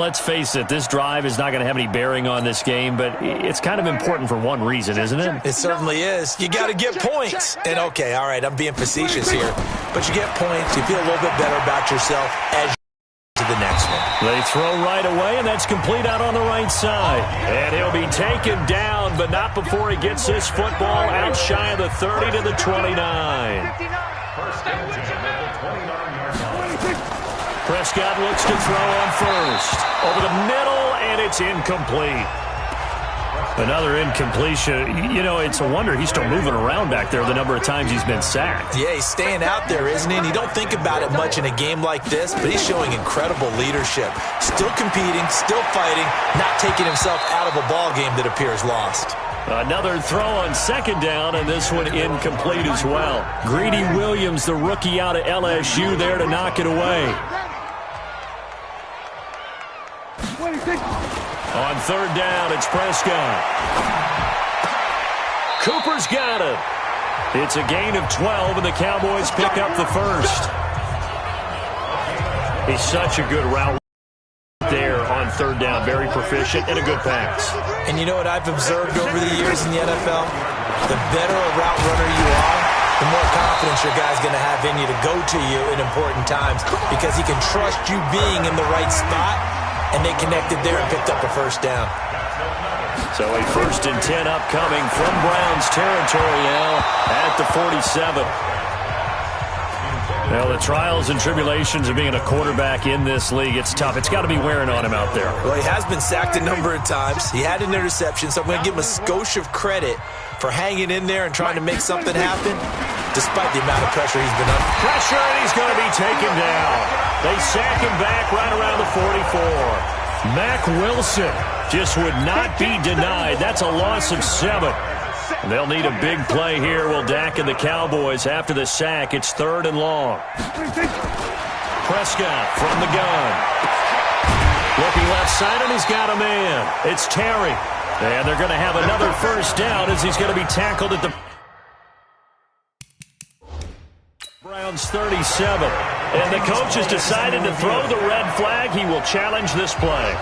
Let's face it, this drive is not going to have any bearing on this game, but it's kind of important for one reason, isn't it? It certainly is. You got to get points. And, okay, all right, I'm being facetious here, but you get points, you feel a little bit better about yourself as you to the next one. They throw right away, and that's complete out on the right side. And he'll be taken down, but not before he gets this football out shy of the 30 to the 29. First down at the 29-yard line. Prescott looks to throw on first. Over the middle, and it's incomplete. Another incompletion. You know, it's a wonder he's still moving around back there the number of times he's been sacked. Yeah, he's staying out there, isn't he? And you don't think about it much in a game like this, but he's showing incredible leadership. Still competing, still fighting, not taking himself out of a ball game that appears lost. Another throw on second down, and this one incomplete as well. Greedy Williams, the rookie out of LSU, there to knock it away. On third down, it's Prescott. Cooper's got it. It's a gain of 12, and the Cowboys pick up the first. He's such a good route there on third down. Very proficient and a good pass. And you know what I've observed over the years in the NFL? The better a route runner you are, the more confidence your guy's going to have in you to go to you in important times because he can trust you being in the right spot, and they connected there and picked up a first down. So a 1st and 10 upcoming from Browns territory now at the 47. Well, the trials and tribulations of being a quarterback in this league, it's tough. It's got to be wearing on him out there. Well, he has been sacked a number of times. He had an interception, so I'm going to give him a skosh of credit for hanging in there and trying to make something happen, despite the amount of pressure he's been under. Pressure, and he's going to be taken down. They sack him back right around the 44. Mack Wilson just would not be denied. That's a loss of 7. They'll need a big play here. Will Dak and the Cowboys after the sack. It's 3rd and long. Prescott from the gun. Looking left side, and he's got a man. It's Terry. And they're going to have another first down as he's going to be tackled at the Browns 37. And the coach has decided to throw the red flag. He will challenge this play.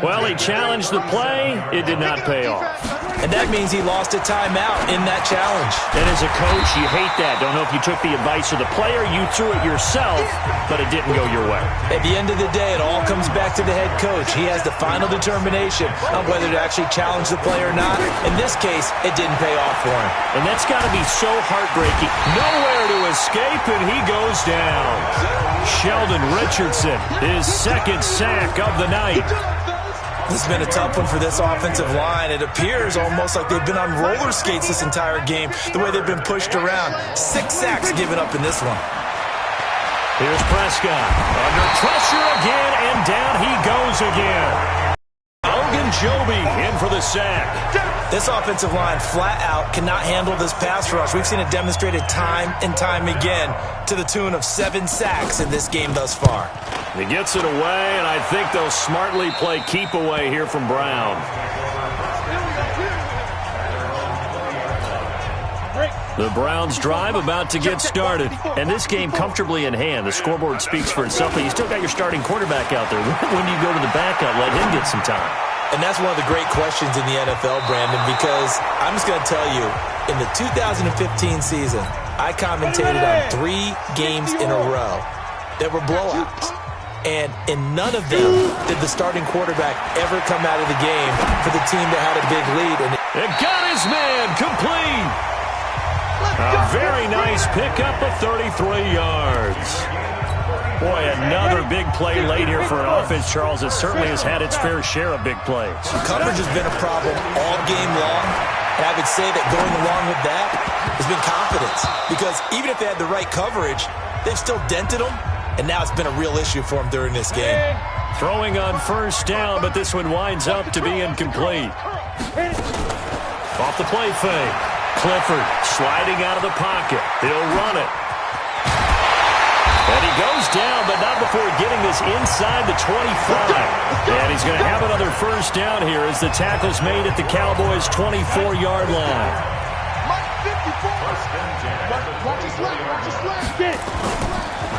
Well, he challenged the play. It did not pay off. And that means he lost a timeout in that challenge. And as a coach, you hate that. Don't know if you took the advice of the player, you threw it yourself, but it didn't go your way. At the end of the day, it all comes back to the head coach. He has the final determination on whether to actually challenge the play or not. In this case, it didn't pay off for him. And that's got to be so heartbreaking. Nowhere to escape, and he goes down. Sheldon Richardson, his 2nd sack of the night. This has been a tough one for this offensive line. It appears almost like they've been on roller skates this entire game, the way they've been pushed around. 6 sacks given up in this one. Here's Prescott. Under pressure again, and down he goes again. Ogunjobi in for the sack. This offensive line flat out cannot handle this pass rush. We've seen it demonstrated time and time again to the tune of 7 sacks in this game thus far. He gets it away, and I think they'll smartly play keep away here from Brown. The Browns drive about to get started. And this game comfortably in hand. The scoreboard speaks for itself, but you still got your starting quarterback out there. When do you go to the backup? Let him get some time. And that's one of the great questions in the NFL, Brandon, because I'm just going to tell you, in the 2015 season, I commentated on 3 games in a row that were blowouts. And in none of them did the starting quarterback ever come out of the game for the team that had a big lead. And it got his man complete. A very nice pickup of 33 yards. Boy, another big play late here for an offense, Charles. It certainly has had its fair share of big plays. Coverage has been a problem all game long. And I would say that going along with that has been confidence. Because even if they had the right coverage, they've still dented them. And now it's been a real issue for them during this game. Throwing on first down, but this one winds up to be incomplete. Off the play fake. Clifford sliding out of the pocket. He'll run it. And he goes down, but not before getting this inside the 25. And he's going to have another first down here as the tackle's made at the Cowboys' 24-yard line.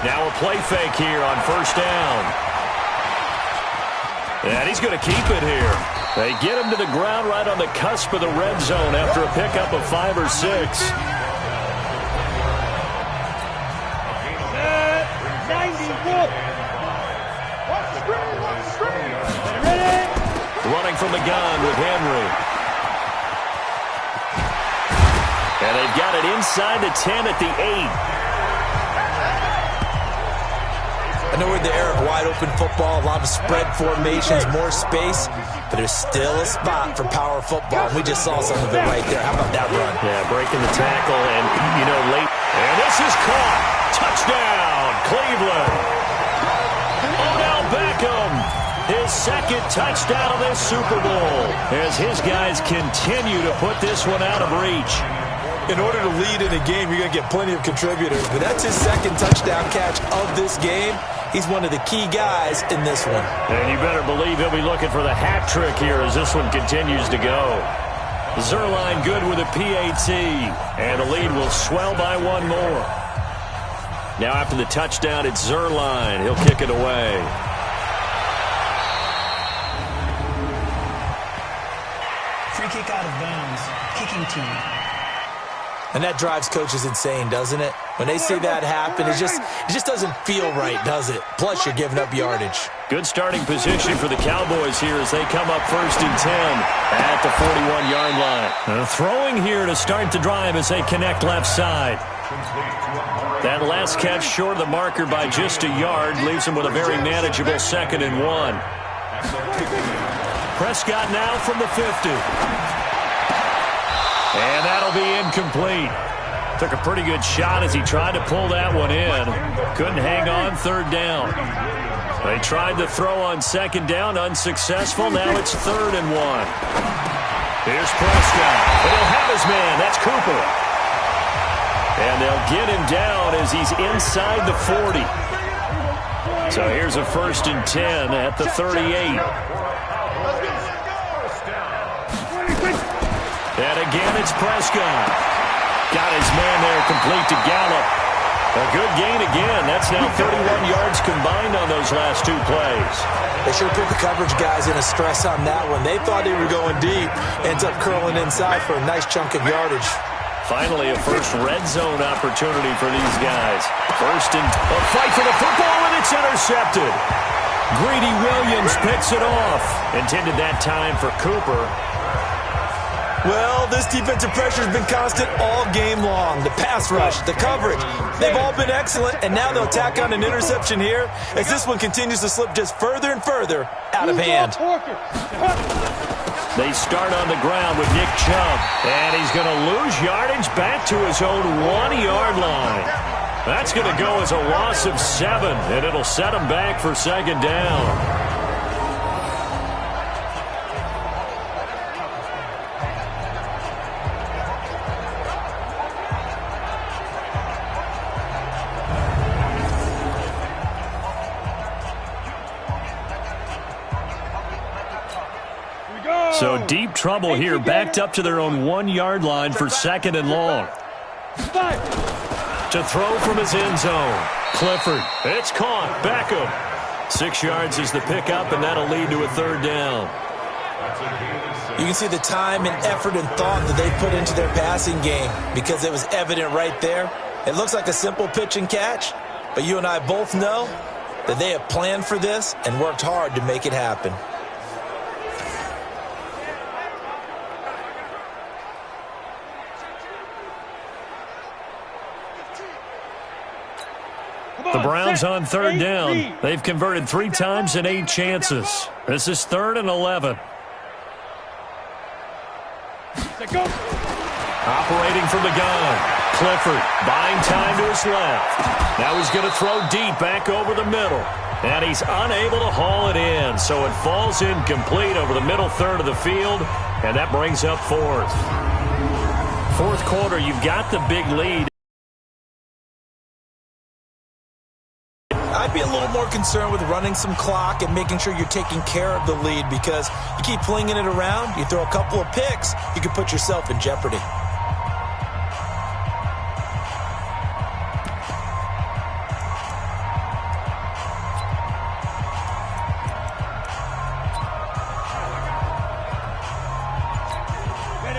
Now a play fake here on first down. And he's going to keep it here. They get him to the ground right on the cusp of the red zone after a pickup of 5 or 6. Running from the gun with Henry. And they've got it inside the 10 at the 8. I know we're in the era of wide-open football, a lot of spread formations, more space, but there's still a spot for power football. We just saw some of it right there. How about that run? Yeah, breaking the tackle, and, late. And this is caught. Touchdown, Cleveland. Odell Beckham, his second touchdown of this Super Bowl, as his guys continue to put this one out of reach. In order to lead in a game, you're going to get plenty of contributors, but that's his second touchdown catch of this game. He's one of the key guys in this one. And you better believe he'll be looking for the hat trick here as this one continues to go. Zerline good with a PAT, and the lead will swell by one more. Now after the touchdown, it's Zerline. He'll kick it away. Free kick out of bounds. Kicking team. And that drives coaches insane, doesn't it? When they see that happen, it just doesn't feel right, does it? Plus, you're giving up yardage. Good starting position for the Cowboys here as they come up 1st and 10 at the 41-yard line. Throwing here to start the drive as they connect left side. That last catch short of the marker by just a yard leaves them with a very manageable 2nd and 1. Prescott now from the 50. And that'll be incomplete. Took a pretty good shot as he tried to pull that one in. Couldn't hang on 3rd down. They tried to throw on 2nd down, unsuccessful. Now it's 3rd and 1. Here's Prescott. And he'll have his man. That's Cooper. And they'll get him down as he's inside the 40. So here's a 1st and 10 at the 38. And again, it's Prescott. Got his man there complete to Gallup. A good gain again. That's now 31 yards combined on those last 2 plays. They sure put the coverage guys in a stress on that one. They thought they were going deep. Ends up curling inside for a nice chunk of yardage. Finally, a first red zone opportunity for these guys. First and a fight for the football, and it's intercepted. Greedy Williams picks it off. Intended that time for Cooper. Well, this defensive pressure has been constant all game long. The pass rush, the coverage, they've all been excellent, and now they'll tack on an interception here as this one continues to slip just further and further out of hand. They start on the ground with Nick Chubb, and he's going to lose yardage back to his own 1-yard line. That's going to go as a loss of 7, and it'll set him back for 2nd down. So deep trouble here, backed up to their own 1-yard line for 2nd and long. To throw from his end zone. Clifford. It's caught. Beckham. 6 yards is the pickup, and that'll lead to a 3rd down. You can see the time and effort and thought that they put into their passing game because it was evident right there. It looks like a simple pitch and catch, but you and I both know that they have planned for this and worked hard to make it happen. The Browns on 3rd down. They've converted 3 times in 8 chances. This is 3rd and 11. Operating from the gun. Clifford buying time to his left. Now he's going to throw deep back over the middle. And he's unable to haul it in. So it falls incomplete over the middle third of the field. And that brings up 4th. 4th quarter, you've got the big lead. I'd be a little more concerned with running some clock and making sure you're taking care of the lead, because you keep flinging it around, you throw a couple of picks, you can put yourself in jeopardy.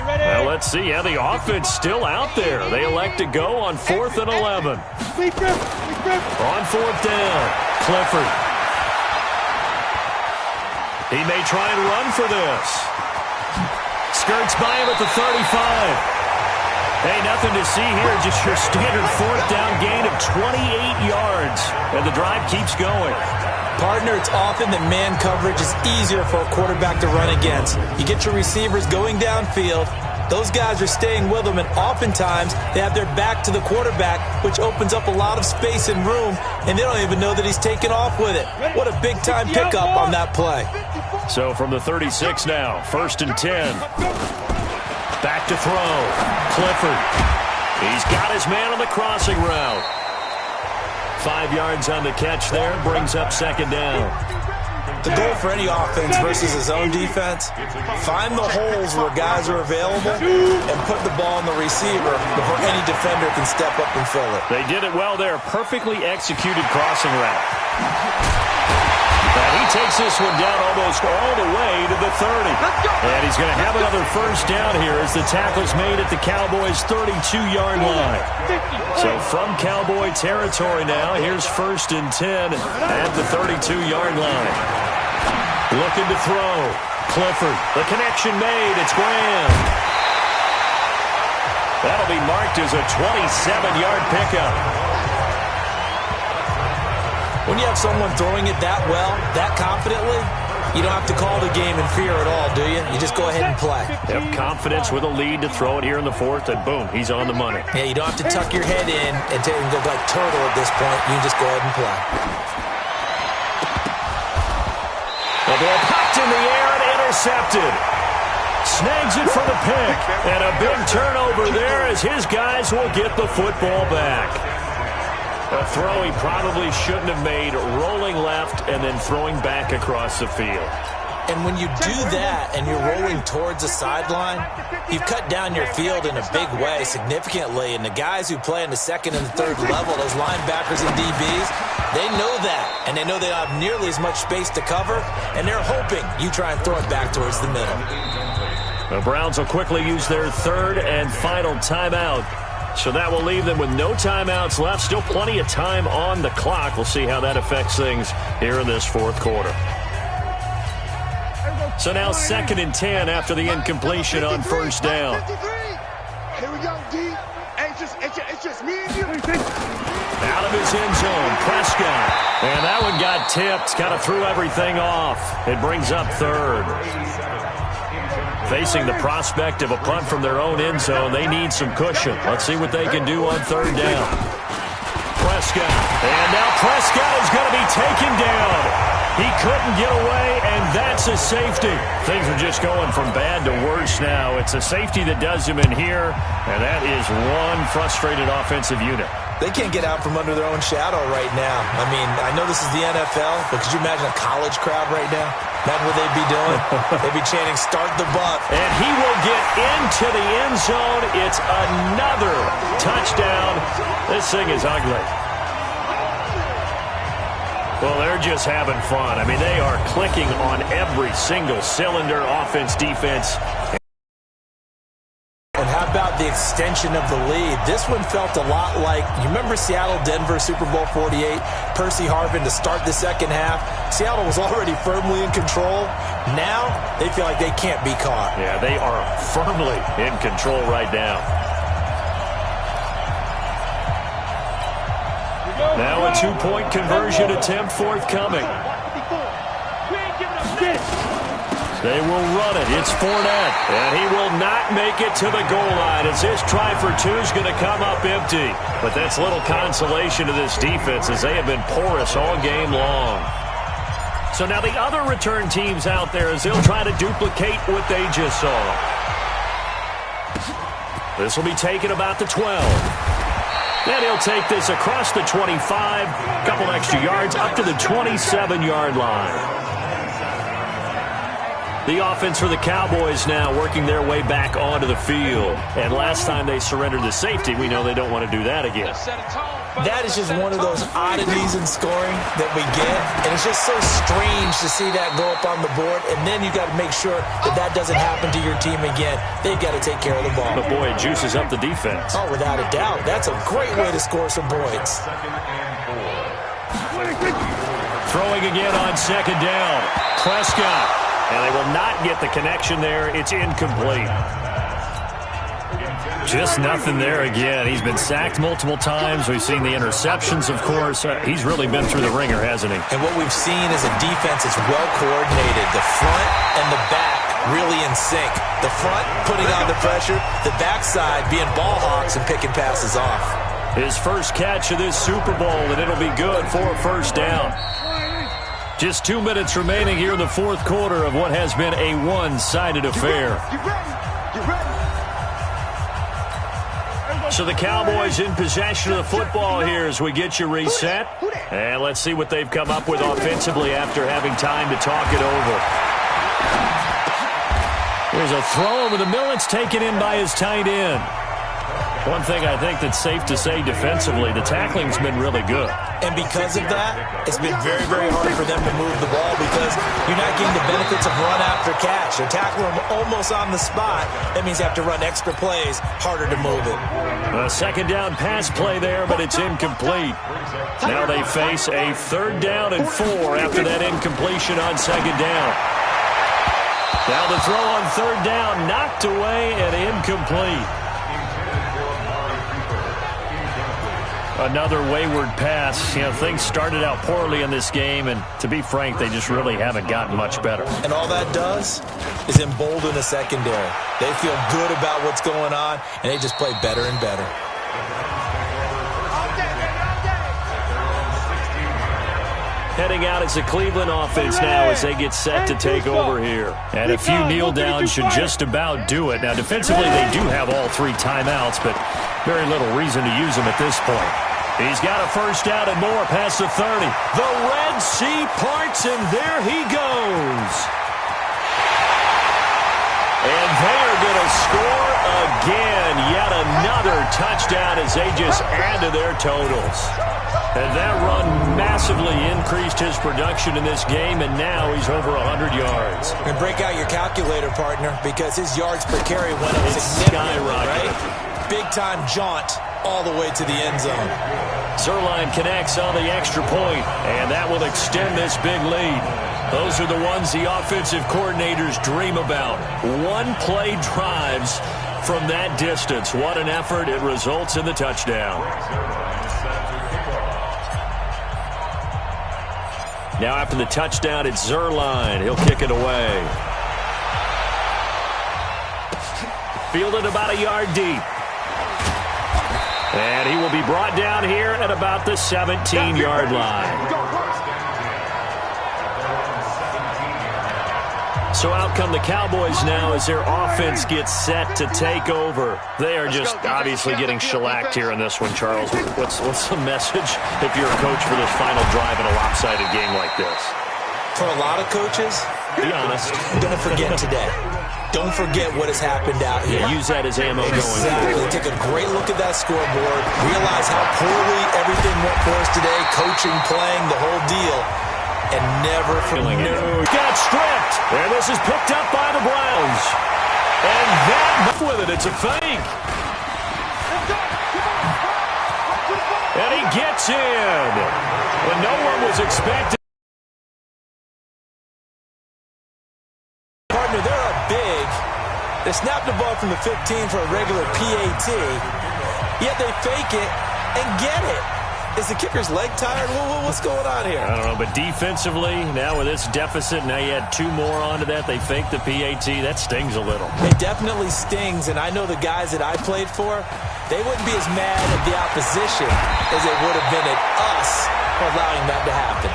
Well, let's see how the offense still out there. They elect to go on 4th and 11. On 4th down, Clifford. He may try and run for this. Skirts by him at the 35. Hey, nothing to see here. Just your standard 4th down gain of 28 yards. And the drive keeps going. Partner, it's often that man coverage is easier for a quarterback to run against. You get your receivers going downfield. Those guys are staying with them, and oftentimes they have their back to the quarterback, which opens up a lot of space and room, and they don't even know that he's taken off with it. What a big-time pickup on that play. So from the 36 now, 1st and 10. Back to throw. Clifford. He's got his man on the crossing route. 5 yards on the catch there, brings up 2nd down. The goal for any offense versus his own defense, find the holes where guys are available and put the ball on the receiver before any defender can step up and fill it. They did it well there. Perfectly executed crossing route. And he takes this one down almost all the way to the 30. And he's going to have another 1st down here as the tackle's made at the Cowboys' 32-yard line. So from Cowboy territory now, here's 1st and 10 at the 32-yard line. Looking to throw. Clifford. The connection made. It's Graham. That'll be marked as a 27-yard pickup. When you have someone throwing it that well, that confidently, you don't have to call the game in fear at all, do you? You just go ahead and play. Yep, confidence with a lead to throw it here in the 4th, and boom, he's on the money. Yeah, you don't have to tuck your head in and go like turtle at this point. You just go ahead and play. The ball popped in the air and intercepted. Snags it for the pick. And a big turnover there as his guys will get the football back. A throw he probably shouldn't have made, rolling left and then throwing back across the field. And when you do that and you're rolling towards the sideline, you've cut down your field in a big way significantly. And the guys who play in the 2nd and 3rd level, those linebackers and DBs, they know that. And they know they don't have nearly as much space to cover. And they're hoping you try and throw it back towards the middle. The Browns will quickly use their 3rd and final timeout. So that will leave them with no timeouts left. Still plenty of time on the clock. We'll see how that affects things here in this 4th quarter. So now 2nd and 10 after the incompletion on 1st down. Here we go, D. It's just me and you. Out of his end zone, Prescott. And that one got tipped. Kind of threw everything off. It brings up 3rd. Facing the prospect of a punt from their own end zone, they need some cushion. Let's see what they can do on 3rd down. Prescott. And now Prescott is going to be taken down. He couldn't get away, and that's a safety. Things are just going from bad to worse now. It's a safety that does him in here, and that is one frustrated offensive unit. They can't get out from under their own shadow right now. I mean, I know this is the NFL, but could you imagine a college crowd right now? Imagine what they'd be doing. They'd be chanting, "Start the buck." And he will get into the end zone. It's another touchdown. This thing is ugly. Well, they're just having fun. I mean, they are clicking on every single cylinder, offense, defense. And how about the extension of the lead? This one felt a lot like, you remember Seattle-Denver Super Bowl 48? Percy Harvin to start the 2nd half. Seattle was already firmly in control. Now they feel like they can't be caught. Yeah, they are firmly in control right now. Now a 2-point conversion attempt forthcoming. They will run it. It's Fournette. And he will not make it to the goal line as this try for 2 is going to come up empty. But that's little consolation to this defense as they have been porous all game long. So now the other return teams out there as they'll try to duplicate what they just saw. This will be taken about the 12. And he'll take this across the 25, a couple extra yards up to the 27-yard line. The offense for the Cowboys now working their way back onto the field. And last time they surrendered the safety, we know they don't want to do that again. That is just one of those oddities in scoring that we get. And it's just so strange to see that go up on the board. And then you got to make sure that that doesn't happen to your team again. They've got to take care of the ball. But, boy, it juices up the defense. Oh, without a doubt. That's a great way to score some points. Throwing again on second down. Prescott. And they will not get the connection there. It's incomplete. Just nothing there again. He's been sacked multiple times. We've seen the interceptions, of course. He's really been through the ringer, hasn't he? And what we've seen is a defense that's well coordinated. The front and the back really in sync. The front putting on the pressure. The backside being ball hawks and picking passes off. His first catch of this Super Bowl, and it'll be good for a first down. Just 2 minutes remaining here in the fourth quarter of what has been a one-sided affair. So the Cowboys in possession of the football here as we get you reset. And let's see what they've come up with offensively after having time to talk it over. There's a throw over the middle. It's taken in by his tight end. One thing I think that's safe to say defensively, the tackling's been really good. And because of that, it's been very, very hard for them to move the ball because you're not getting the benefits of run after catch. They're tackling them almost on the spot. That means you have to run extra plays, harder to move it. A second down pass play there, but it's incomplete. Now they face a 3rd down and 4 after that incompletion on second down. Now the throw on 3rd down, knocked away and incomplete. Another wayward pass. You know, things started out poorly in this game, and to be frank, they just really haven't gotten much better. And all that does is embolden the secondary. They feel good about what's going on, and they just play better and better. Heading out as the Cleveland offense now as they get set to take over here. And a few kneel downs should just about do it. Now, defensively, they do have all 3 timeouts, but very little reason to use them at this point. He's got a first down and more past the 30. The Red Sea parts, and there he goes. And they are going to score again. Yet another touchdown as they just add to their totals. And that run massively increased his production in this game, and now he's over 100 yards. And break out your calculator, partner, because his yards per carry went up significantly, right? Big-time jaunt all the way to the end zone. Zerline connects on the extra point, and that will extend this big lead. Those are the ones the offensive coordinators dream about. One-play drives from that distance. What an effort. It results in the touchdown. Now after the touchdown, it's Zerline. He'll kick it away. Fielded about a yard deep. And he will be brought down here at about the 17-yard line. So out come the Cowboys now as their offense gets set to take over. They are just obviously getting shellacked here in this one, Charles. What's the message if you're a coach for this final drive in a lopsided game like this? For a lot of coaches, be honest. Don't forget today. Don't forget what has happened out here. Yeah, use that as ammo going forward. Take a great look at that scoreboard. Realize how poorly everything went for us today. Coaching, playing, the whole deal. And never feeling it. Got stripped. And this is picked up by the Browns. And that with it. It's a fake. And he gets in. When no one was expecting. Partner, they're up big. They snapped the ball from the 15 for a regular PAT. Yet they fake it and get it. Is the kicker's leg tired? What's going on here? I don't know, but defensively, now with this deficit, now you add 2 more onto that. They fake the PAT. That stings a little. It definitely stings, and I know the guys that I played for, they wouldn't be as mad at the opposition as they would have been at us for allowing that to happen.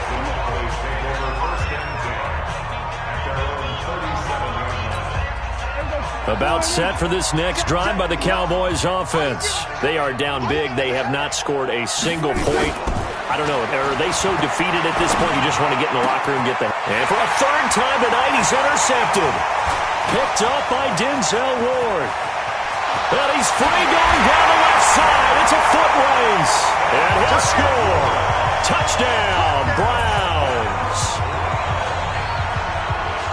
About set for this next drive by the Cowboys offense. They are down big. They have not scored a single point. I don't know. Are they so defeated at this point you just want to get in the locker room and get the... And for a third time tonight, he's intercepted. Picked up by Denzel Ward. And he's free going down the left side. It's a foot race. And he'll score. Touchdown, Browns.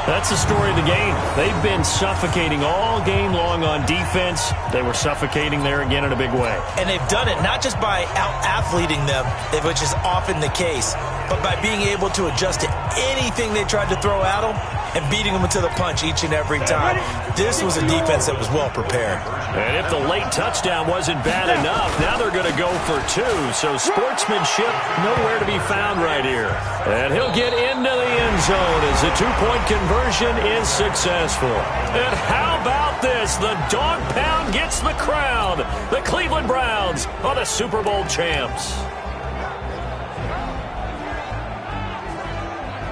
That's the story of the game. They've been suffocating all game long on defense. They were suffocating there again in a big way. And they've done it not just by out-athleting them, which is often the case, but by being able to adjust to anything they tried to throw at them and beating them to the punch each and every time. This was a defense that was well prepared. And if the late touchdown wasn't bad enough, now they're going to go for two. So sportsmanship nowhere to be found right here. And he'll get into the end zone as the two-point conversion is successful. And how about this? The dog pound gets the crown. The Cleveland Browns are the Super Bowl champs.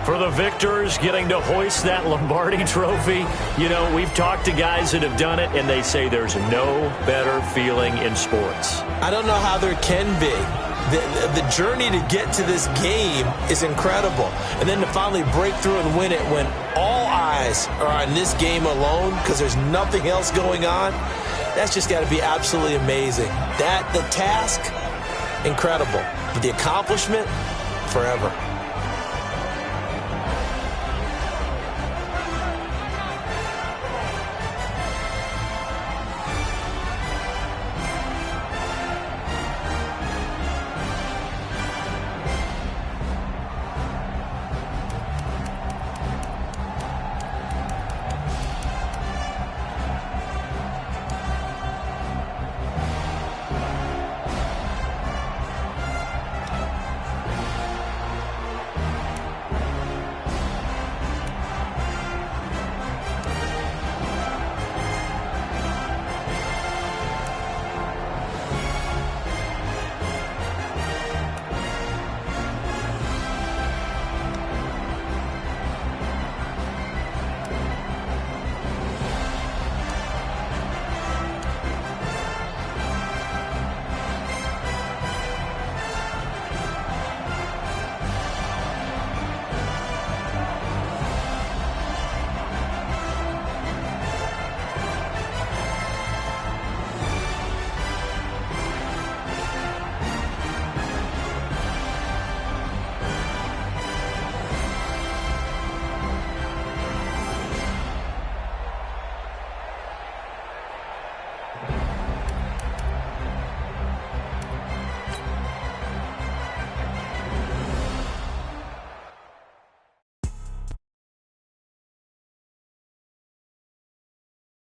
For the victors, getting to hoist that Lombardi trophy, you know, we've talked to guys that have done it, and they say there's no better feeling in sports. I don't know how there can be. The journey to get to this game is incredible. And then to finally break through and win it when all eyes are on this game alone because there's nothing else going on, that's just got to be absolutely amazing. The task, incredible. But the accomplishment, forever.